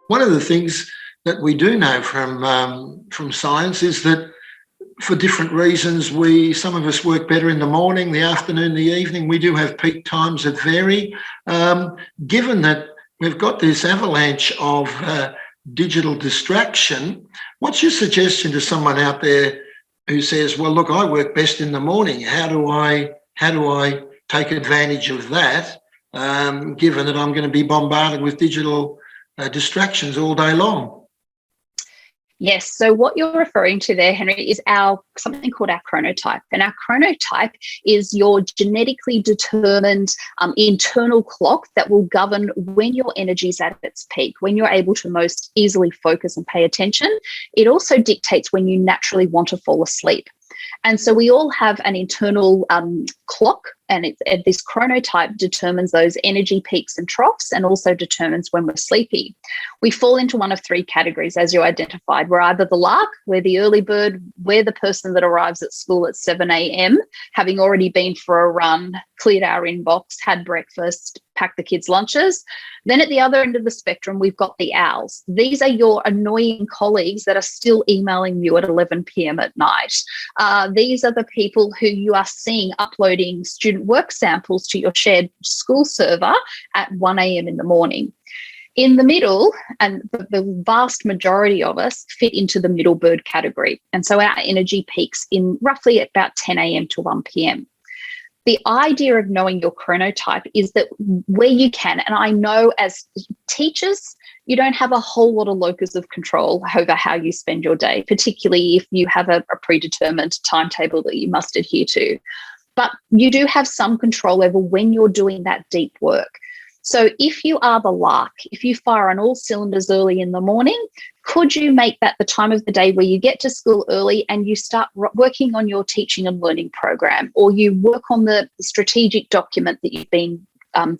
One of the things that we do know from science is that for different reasons, some of us work better in the morning, the afternoon, the evening. We do have peak times that vary. Given that we've got this avalanche of digital distraction, what's your suggestion to someone out there who says, well, look, I work best in the morning. How do I take advantage of that, given that I'm going to be bombarded with digital distractions all day long? Yes. So what you're referring to there, Henry, is something called our chronotype. And our chronotype is your genetically determined internal clock that will govern when your energy is at its peak, when you're able to most easily focus and pay attention. It also dictates when you naturally want to fall asleep. And so we all have an internal clock, and this chronotype determines those energy peaks and troughs, and also determines when we're sleepy. We fall into one of three categories, as you identified. We're either the lark, we're the early bird, we're the person that arrives at school at 7 a.m, having already been for a run, cleared our inbox, had breakfast, packed the kids' lunches. Then at the other end of the spectrum, we've got the owls. These are your annoying colleagues that are still emailing you at 11 p.m. at night. These are the people who you are seeing uploading student work samples to your shared school server at 1 a.m. in the morning. In the middle, and the vast majority of us fit into the middle bird category. And so our energy peaks in roughly at about 10 a.m. to 1 p.m. The idea of knowing your chronotype is that where you can, and I know as teachers, you don't have a whole lot of locus of control over how you spend your day, particularly if you have a predetermined timetable that you must adhere to. But you do have some control over when you're doing that deep work. So if you are the lark, if you fire on all cylinders early in the morning, could you make that the time of the day where you get to school early and you start working on your teaching and learning program, or you work on the strategic document that you've been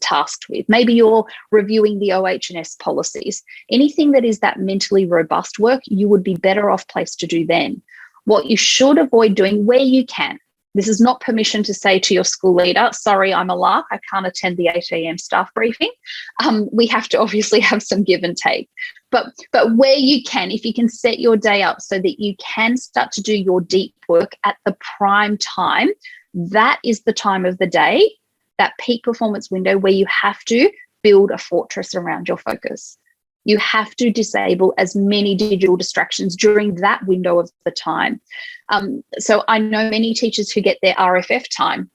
tasked with? Maybe you're reviewing the OH&S policies. Anything that is that mentally robust work, you would be better off placed to do then. What you should avoid doing where you can. This is not permission to say to your school leader, sorry, I'm a lark, I can't attend the 8 a.m. staff briefing. We have to obviously have some give and take. But where you can, if you can set your day up so that you can start to do your deep work at the prime time, that is the time of the day, that peak performance window where you have to build a fortress around your focus. You have to disable as many digital distractions during that window of the time. So I know many teachers who get their RFF time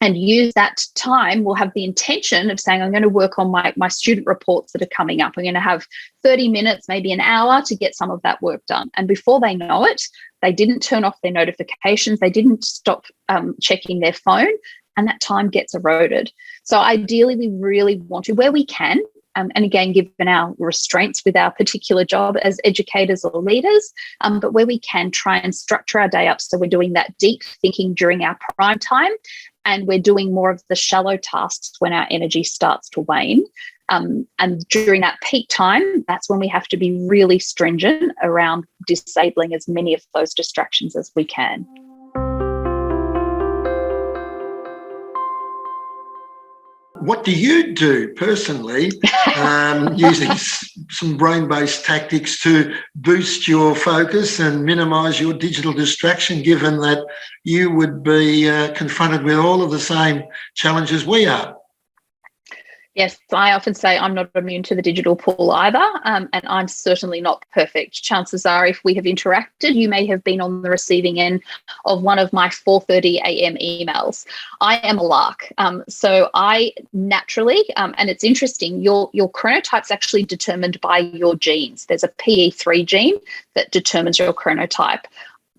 and use that time, will have the intention of saying, I'm going to work on my student reports that are coming up. I'm going to have 30 minutes, maybe an hour to get some of that work done. And before they know it, they didn't turn off their notifications. They didn't stop checking their phone, and that time gets eroded. So ideally, we really want to, where we can, and again, given our restraints with our particular job as educators or leaders, but where we can, try and structure our day up so we're doing that deep thinking during our prime time, and we're doing more of the shallow tasks when our energy starts to wane. And during that peak time, that's when we have to be really stringent around disabling as many of those distractions as we can. What do you do personally, using some brain-based tactics to boost your focus and minimise your digital distraction, given that you would be confronted with all of the same challenges we are? Yes, I often say I'm not immune to the digital pull either, and I'm certainly not perfect. Chances are, if we have interacted, you may have been on the receiving end of one of my 4:30 a.m. emails. I am a lark, so I naturally, and it's interesting, your chronotype's actually determined by your genes. There's a PE3 gene that determines your chronotype.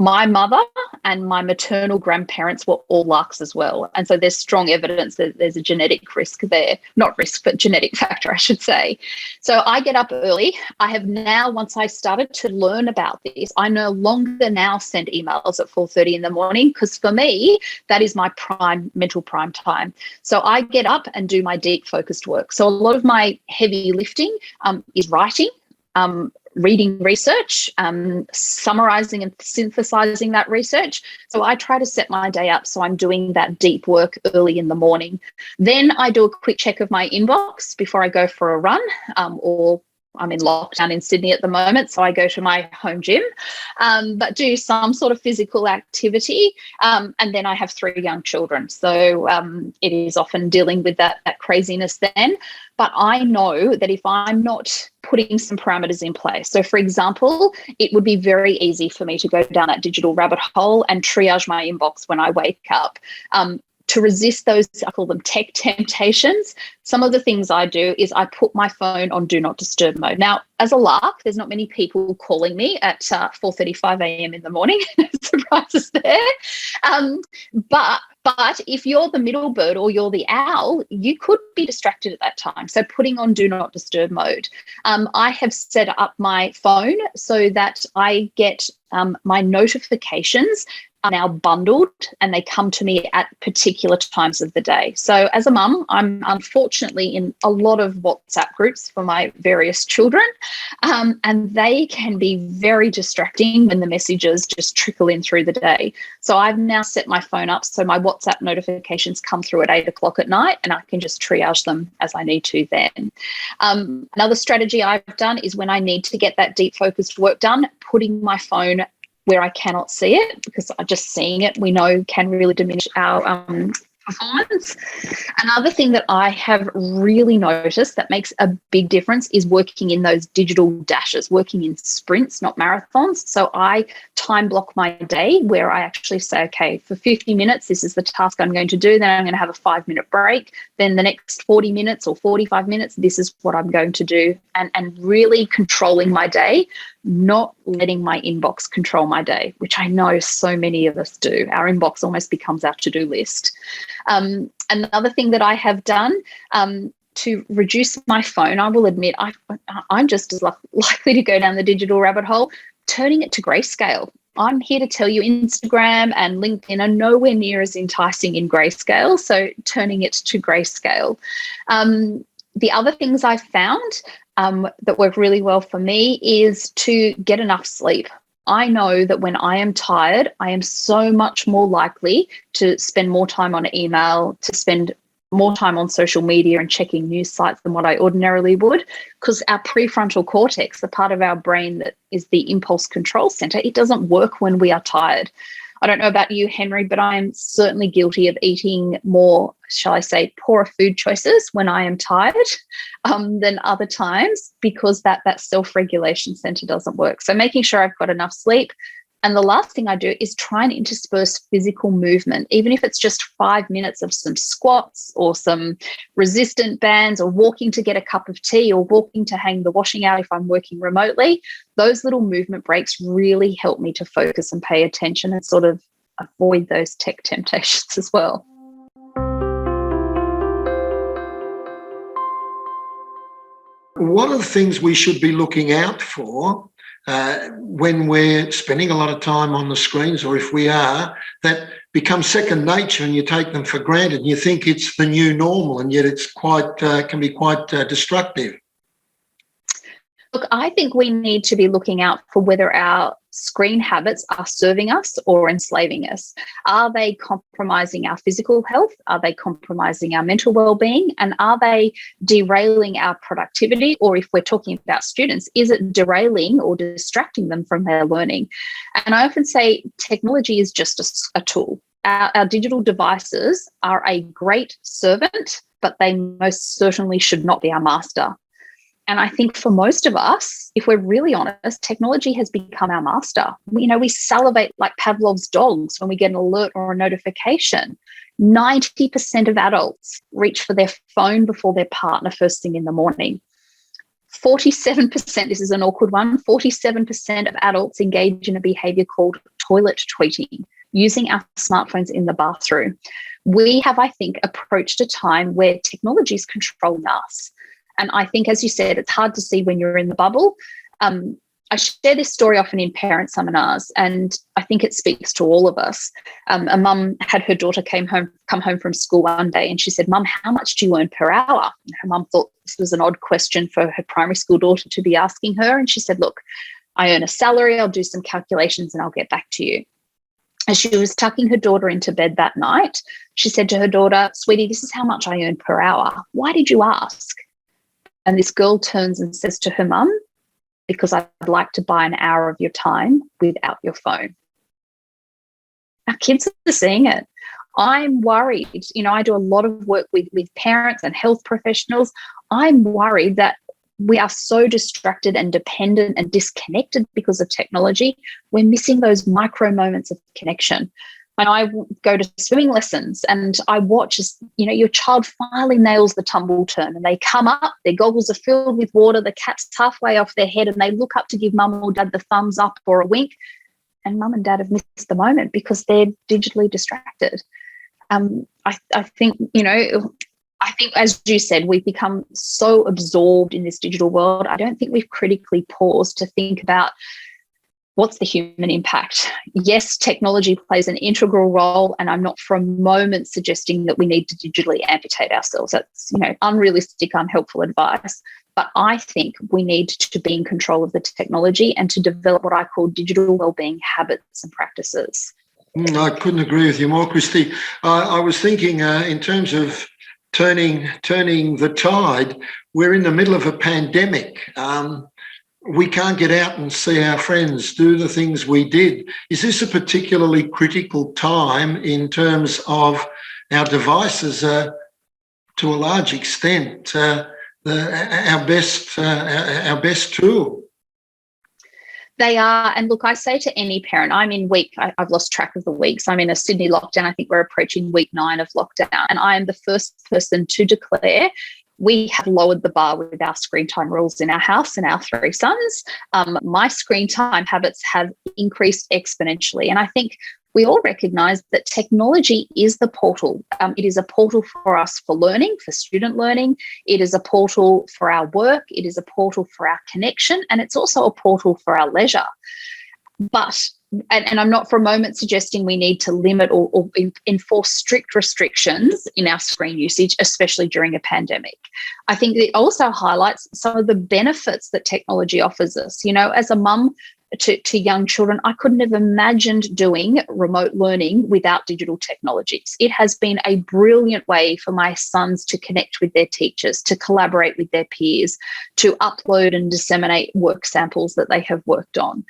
My mother and my maternal grandparents were all larks as well. And so there's strong evidence that there's a genetic risk there. Not risk, but genetic factor, I should say. So I get up early. I have now, once I started to learn about this, I no longer now send emails at 4:30 in the morning, because for me, that is my mental prime time. So I get up and do my deep focused work. So a lot of my heavy lifting is writing, reading research, summarising and synthesising that research. So I try to set my day up so I'm doing that deep work early in the morning. Then I do a quick check of my inbox before I go for a run, or I'm in lockdown in Sydney at the moment, so I go to my home gym, but do some sort of physical activity. And then I have 3 young children, so it is often dealing with that craziness then. But I know that if I'm not putting some parameters in place, so for example, it would be very easy for me to go down that digital rabbit hole and triage my inbox when I wake up. To resist those, I call them tech temptations, some of the things I do is I put my phone on do not disturb mode. Now, as a lark, there's not many people calling me at 4:35 a.m. in the morning. Surprises there. But if you're the middle bird or you're the owl, you could be distracted at that time. So putting on do not disturb mode. I have set up my phone so that I get my notifications are now bundled and they come to me at particular times of the day. So as a mum, I'm unfortunately in a lot of WhatsApp groups for my various children, and they can be very distracting when the messages just trickle in through the day. So I've now set my phone up so my WhatsApp notifications come through at 8 o'clock at night, and I can just triage them as I need to then. Another strategy I've done is when I need to get that deep focused work done, putting my phone where I cannot see it, because just seeing it, we know, can really diminish our performance. Another thing that I have really noticed that makes a big difference is working in those digital dashes, working in sprints, not marathons. So I time block my day where I actually say, okay, for 50 minutes, this is the task I'm going to do. Then I'm going to have a 5-minute break. Then the next 40 minutes or 45 minutes, this is what I'm going to do. And really controlling my day, not letting my inbox control my day, which I know so many of us do. Our inbox almost becomes our to-do list. Another thing that I have done to reduce my phone, I will admit I'm just as likely to go down the digital rabbit hole, turning it to grayscale. I'm here to tell you Instagram and LinkedIn are nowhere near as enticing in grayscale, so turning it to grayscale. The other things I've found that work really well for me is to get enough sleep. I know that when I am tired, I am so much more likely to spend more time on email, to spend more time on social media and checking news sites than what I ordinarily would, because our prefrontal cortex, the part of our brain that is the impulse control center, it doesn't work when we are tired. I don't know about you, Henry, but I am certainly guilty of eating more, shall I say, poorer food choices when I am tired than other times, because that self-regulation center doesn't work. So making sure I've got enough sleep. And the last thing I do is try and intersperse physical movement, even if it's just 5 minutes of some squats or some resistant bands, or walking to get a cup of tea, or walking to hang the washing out if I'm working remotely. Those little movement breaks really help me to focus and pay attention and sort of avoid those tech temptations as well. One of the things we should be looking out for when we're spending a lot of time on the screens, or if we are, that becomes second nature and you take them for granted and you think it's the new normal, and yet it's can be quite destructive. Look, I think we need to be looking out for whether our screen habits are serving us or enslaving us. Are they compromising our physical health? Are they compromising our mental well-being? And are they derailing our productivity? Or if we're talking about students, is it derailing or distracting them from their learning? And I often say technology is just a tool. Our digital devices are a great servant, but they most certainly should not be our master. And I think for most of us, if we're really honest, technology has become our master. We salivate like Pavlov's dogs when we get an alert or a notification. 90% of adults reach for their phone before their partner first thing in the morning. 47%, this is an awkward one, 47% of adults engage in a behaviour called toilet tweeting, using our smartphones in the bathroom. We have, I think, approached a time where technology is controlling us. And I think, as you said, it's hard to see when you're in the bubble. I share this story often in parent seminars, and I think it speaks to all of us. A mum had her daughter come home from school one day, and she said, "Mum, how much do you earn per hour?" And her mum thought this was an odd question for her primary school daughter to be asking her. And she said, "Look, I earn a salary. I'll do some calculations and I'll get back to you." As she was tucking her daughter into bed that night, she said to her daughter, "Sweetie, this is how much I earn per hour. Why did you ask?" And this girl turns and says to her mum, because I'd like to buy an hour of your time without your phone. Our kids are seeing it. I'm worried. I do a lot of work with parents and health professionals. I'm worried that we are so distracted and dependent and disconnected because of technology. We're missing those micro moments of connection. And I go to swimming lessons and I watch as, your child finally nails the tumble turn and they come up, their goggles are filled with water, the cap's halfway off their head and they look up to give mum or dad the thumbs up or a wink. And mum and dad have missed the moment because they're digitally distracted. I think, as you said, we've become so absorbed in this digital world. I don't think we've critically paused to think about what's the human impact. Yes, technology plays an integral role, and I'm not for a moment suggesting that we need to digitally amputate ourselves. That's, unrealistic, unhelpful advice. But I think we need to be in control of the technology and to develop what I call digital wellbeing habits and practices. I couldn't agree with you more, Kristy. I was thinking in terms of turning the tide, we're in the middle of a pandemic. We can't get out and see our friends, do the things we did. Is this a particularly critical time in terms of our devices to a large extent our best tool? They are. And look, I say to any parent, I've lost track of the weeks. I'm in a Sydney lockdown. I think we're approaching week 9 of lockdown. And I am the first person to declare we have lowered the bar with our screen time rules in our house and our 3 sons. My screen time habits have increased exponentially. And I think we all recognise that technology is the portal. It is a portal for us for learning, for student learning. It is a portal for our work. It is a portal for our connection. And it's also a portal for our leisure. But, and I'm not for a moment suggesting we need to limit or enforce strict restrictions in our screen usage, especially during a pandemic. I think it also highlights some of the benefits that technology offers us. As a mum to young children, I couldn't have imagined doing remote learning without digital technologies. It has been a brilliant way for my sons to connect with their teachers, to collaborate with their peers, to upload and disseminate work samples that they have worked on.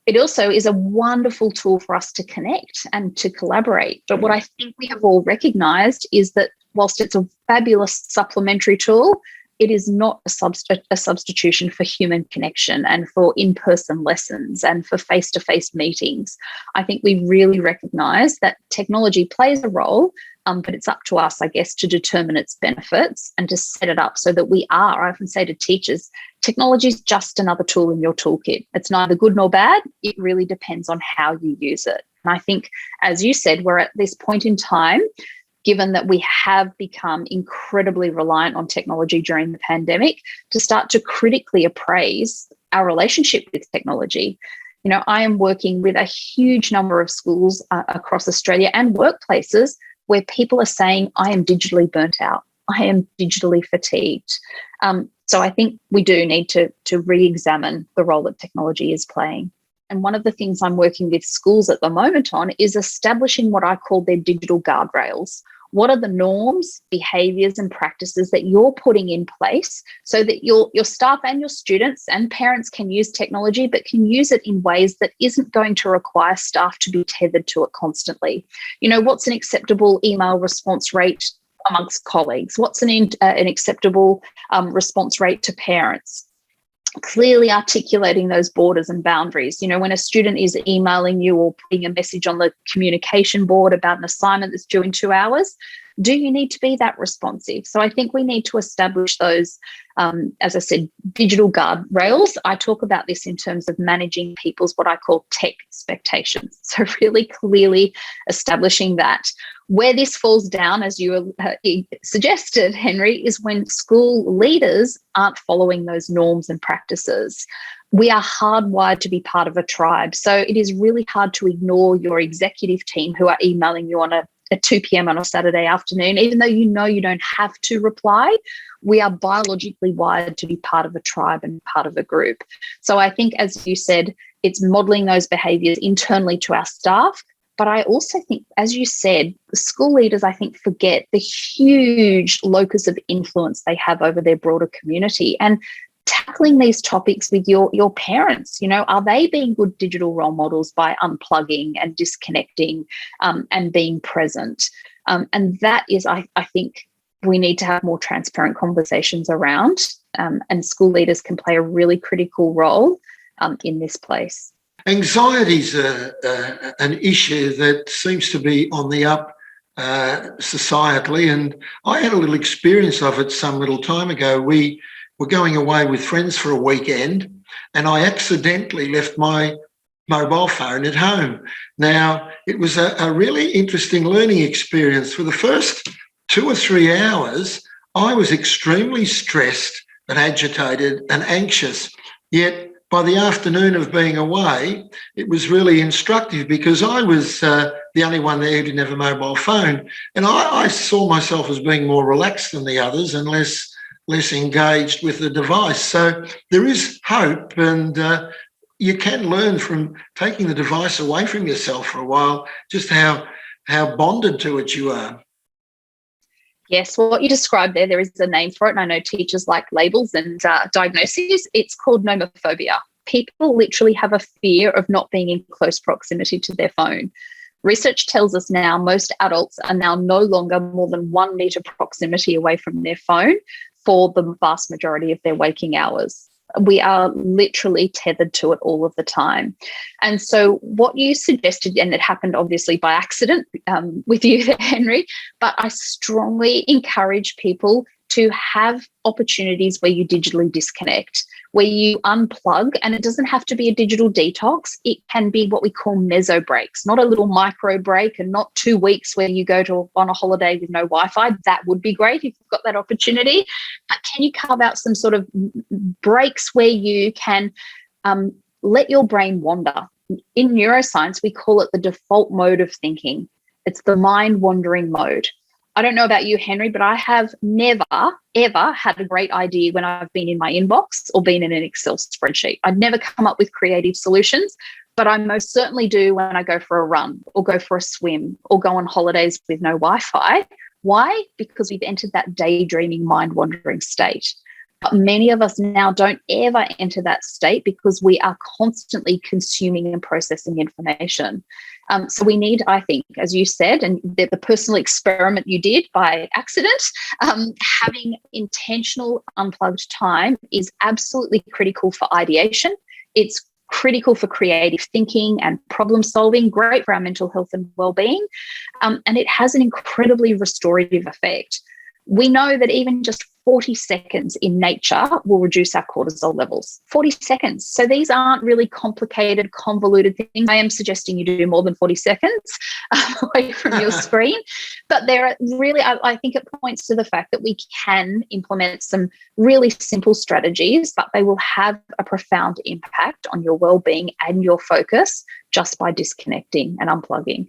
It also is a wonderful tool for us to connect and to collaborate. But what I think we have all recognised is that whilst it's a fabulous supplementary tool, it is not a substitution for human connection and for in-person lessons and for face-to-face meetings. I think we really recognise that technology plays a role, but it's up to us, I guess, to determine its benefits and to set it up so that I often say to teachers, technology is just another tool in your toolkit. It's neither good nor bad. It really depends on how you use it. And I think, as you said, we're at this point in time, given that we have become incredibly reliant on technology during the pandemic, to start to critically appraise our relationship with technology. I am working with a huge number of schools across Australia and workplaces where people are saying, I am digitally burnt out. I am digitally fatigued. So I think we do need to re-examine the role that technology is playing. And one of the things I'm working with schools at the moment on is establishing what I call their digital guardrails. What are the norms, behaviours and practices that you're putting in place so that your staff and your students and parents can use technology, but can use it in ways that isn't going to require staff to be tethered to it constantly? What's an acceptable email response rate amongst colleagues? What's an acceptable response rate to parents? Clearly articulating those borders and boundaries. When a student is emailing you or putting a message on the communication board about an assignment that's due in 2 hours, do you need to be that responsive? So I think we need to establish those, as I said, digital guardrails. I talk about this in terms of managing people's what I call tech expectations. So really clearly establishing that. Where this falls down, as you suggested, Henry, is when school leaders aren't following those norms and practices. We are hardwired to be part of a tribe. So it is really hard to ignore your executive team who are emailing you on at 2 p.m. on a Saturday afternoon, even though you don't have to reply. We are biologically wired to be part of a tribe and part of a group. So I think, as you said, it's modelling those behaviours internally to our staff, But I also think, as you said, the school leaders, I think, forget the huge locus of influence they have over their broader community. And tackling these topics with your parents, are they being good digital role models by unplugging and disconnecting and being present? And that is, I think, we need to have more transparent conversations around, and school leaders can play a really critical role in this place. Anxiety is an issue that seems to be on the up societally, and I had a little experience of it some little time ago. We were going away with friends for a weekend, and I accidentally left my mobile phone at home. Now, it was a really interesting learning experience. For the first 2 or 3 hours, I was extremely stressed and agitated and anxious, yet by the afternoon of being away, it was really instructive because I was the only one there who didn't have a mobile phone. And I saw myself as being more relaxed than the others and less engaged with the device. So there is hope, and you can learn from taking the device away from yourself for a while, just how bonded to it you are. Yes, well, what you described there is a name for it, and I know teachers like labels and diagnoses. It's called nomophobia. People literally have a fear of not being in close proximity to their phone. Research tells us now most adults are now no longer more than 1 metre proximity away from their phone for the vast majority of their waking hours. We are literally tethered to it all of the time. And so what you suggested, and it happened obviously by accident with you there, Henry, but I strongly encourage people to have opportunities where you digitally disconnect, where you unplug, and it doesn't have to be a digital detox. It can be what we call meso breaks, not a little micro break, and not 2 weeks where you go on a holiday with no Wi-Fi. That would be great if you've got that opportunity. But can you carve out some sort of breaks where you can let your brain wander? In neuroscience, we call it the default mode of thinking. It's the mind wandering mode. I don't know about you, Henry, but I have never, ever had a great idea when I've been in my inbox or been in an Excel spreadsheet. I'd never come up with creative solutions, but I most certainly do when I go for a run or go for a swim or go on holidays with no Wi-Fi. Why? Because we've entered that daydreaming, mind-wandering state. But many of us now don't ever enter that state because we are constantly consuming and processing information. So we need, I think, as you said, and the personal experiment you did by accident, having intentional unplugged time is absolutely critical for ideation. It's critical for creative thinking and problem solving, great for our mental health and well-being, and it has an incredibly restorative effect. We know that even just 40 seconds in nature will reduce our cortisol levels. 40 seconds. So these aren't really complicated, convoluted things. I am suggesting you do more than 40 seconds away from your screen. But there are really, I think it points to the fact that we can implement some really simple strategies, but they will have a profound impact on your well-being and your focus just by disconnecting and unplugging.